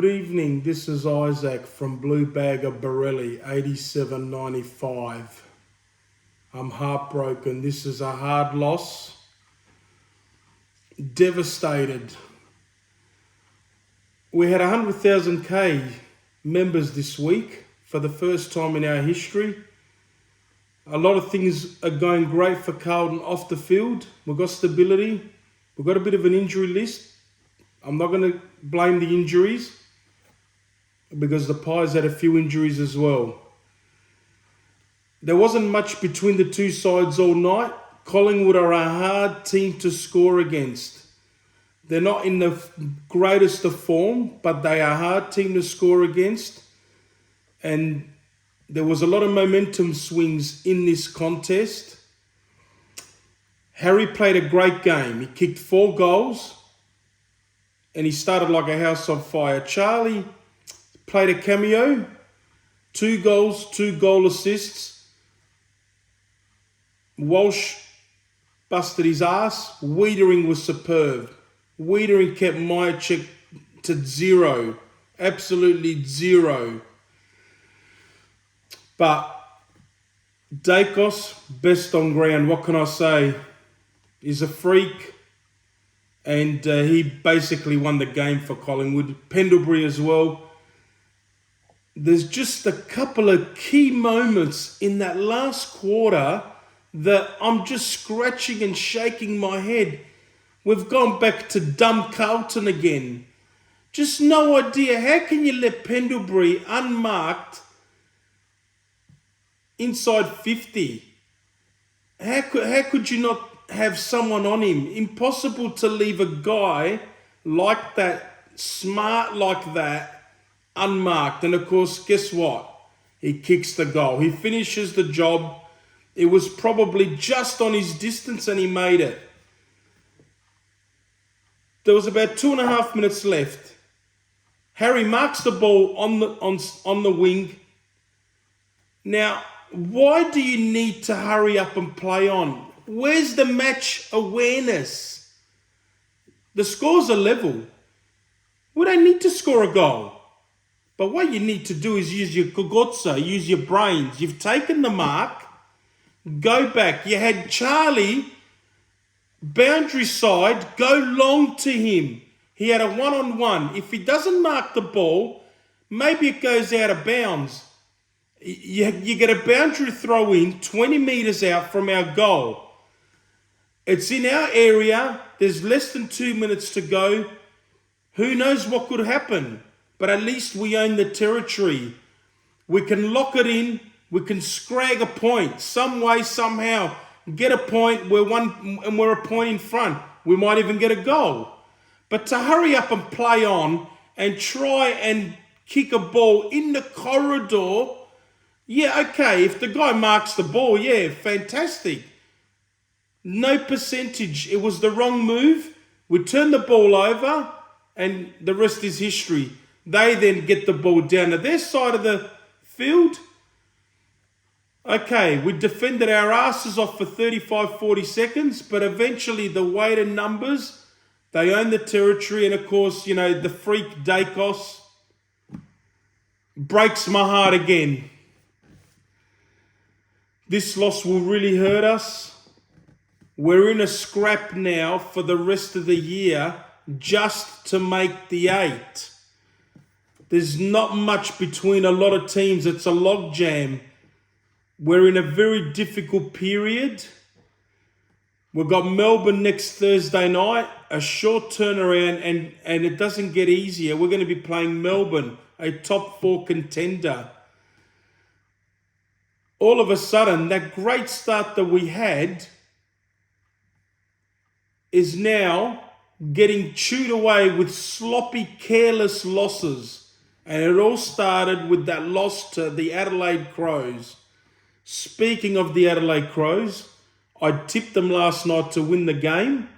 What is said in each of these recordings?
Good evening, this is Isaac from Blue Bagger Borelli, 87.95. I'm heartbroken. This is a hard loss. Devastated. We had 100,000 members this week for the first time in our history. A lot of things are going great for Carlton off the field. We've got stability. We've got a bit of an injury list. I'm not going to blame the injuries because the Pies had a few injuries as well. There wasn't much between the two sides all night. Collingwood are a hard team to score against. They're not in the greatest of form, but they are a hard team to score against. And there was a lot of momentum swings in this contest. Harry played a great game. He kicked 4 goals and he started like a house on fire. Charlie played a cameo, 2 goals, 2 goal assists. Walsh busted his ass. Wiedering was superb. Wiedering kept Myercheck to 0. Absolutely 0. But Dacos, best on ground. What can I say? He's a freak. And he basically won the game for Collingwood. Pendlebury as well. There's just a couple of key moments in that last quarter that I'm just scratching and shaking my head. We've gone back to dumb Carlton again. Just no idea. How can you let Pendlebury unmarked inside 50? How could you not have someone on him? Impossible to leave a guy like that, smart like that, unmarked. And of course, guess what? He kicks the goal. He finishes the job. It was probably just on his distance and he made it. There was about 2.5 minutes left. Harry marks the ball on the wing. Now, why do you need to hurry up and play on? Where's the match awareness? The scores are level. We don't need to score a goal. But what you need to do is use your gogotsa, use your brains. You've taken the mark. Go back. You had Charlie, boundary side, go long to him. He had a one-on-one. If he doesn't mark the ball, maybe it goes out of bounds. You get a boundary throw in 20 metres out from our goal. It's in our area. There's less than 2 minutes to go. Who knows what could happen? But at least we own the territory. We can lock it in. We can scrag a point some way, somehow. Get a point. We're a point in front. We might even get a goal. But to hurry up and play on and try and kick a ball in the corridor, yeah, okay. If the guy marks the ball, yeah, fantastic. No percentage. It was the wrong move. We turn the ball over and the rest is history. They then get the ball down to their side of the field. Okay, we defended our asses off for 35, 40 seconds, but eventually the weight of numbers, they own the territory. And of course, you know, the freak Dacos breaks my heart again. This loss will really hurt us. We're in a scrap now for the rest of the year just to make the 8. There's not much between a lot of teams. It's a logjam. We're in a very difficult period. We've got Melbourne next Thursday night, a short turnaround, and it doesn't get easier. We're going to be playing Melbourne, a top 4 contender. All of a sudden, that great start that we had is now getting chewed away with sloppy, careless losses. And it all started with that loss to the Adelaide Crows. Speaking of the Adelaide Crows, I tipped them last night to win the game.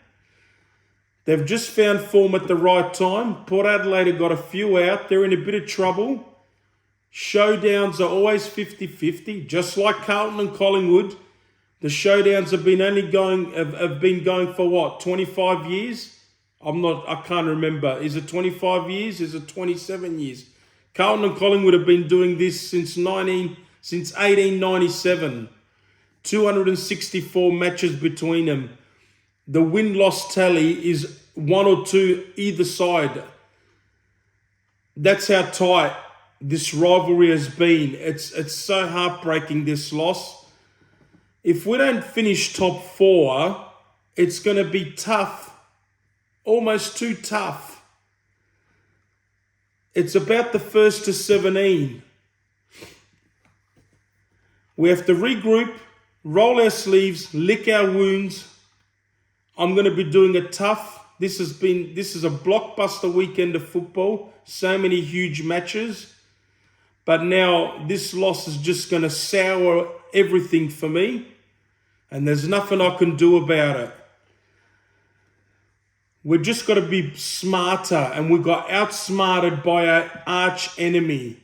They've just found form at the right time. Port Adelaide have got a few out. They're in a bit of trouble. Showdowns are always 50-50, just like Carlton and Collingwood. The showdowns have been going for what, 25 years? I can't remember. Is it 25 years? Is it 27 years? Carlton and Collingwood have been doing this since 1897. 264 matches between them. The win-loss tally is 1 or 2 either side. That's how tight this rivalry has been. It's so heartbreaking, this loss. If we don't finish top 4, it's going to be tough. Almost too tough. It's about the 1st to 17. We have to regroup, roll our sleeves, lick our wounds. I'm going to be doing it tough. This is a blockbuster weekend of football. So many huge matches. But now this loss is just going to sour everything for me. And there's nothing I can do about it. We've just got to be smarter, and we got outsmarted by our arch enemy.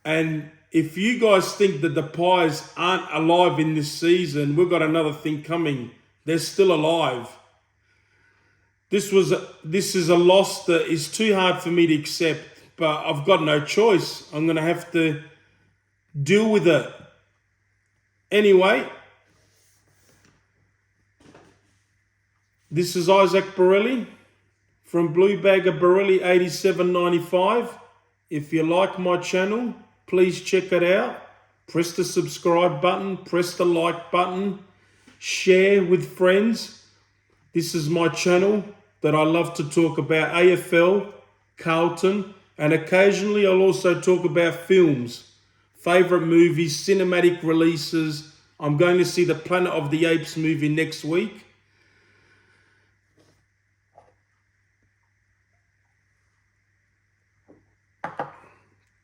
And if you guys think that the Pies aren't alive in this season, we've got another thing coming. They're still alive. This is a loss that is too hard for me to accept, but I've got no choice. I'm going to have to deal with it. Anyway, this is Isaac Borelli from Blue Bagger Borelli 8795. If you like my channel, please check it out. Press the subscribe button, press the like button, share with friends. This is my channel that I love to talk about AFL, Carlton, and occasionally I'll also talk about films, favourite movies, cinematic releases. I'm going to see the Planet of the Apes movie next week.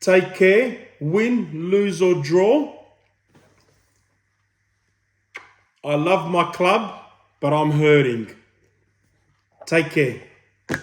Take care, win, lose or draw. I love my club, but I'm hurting. Take care.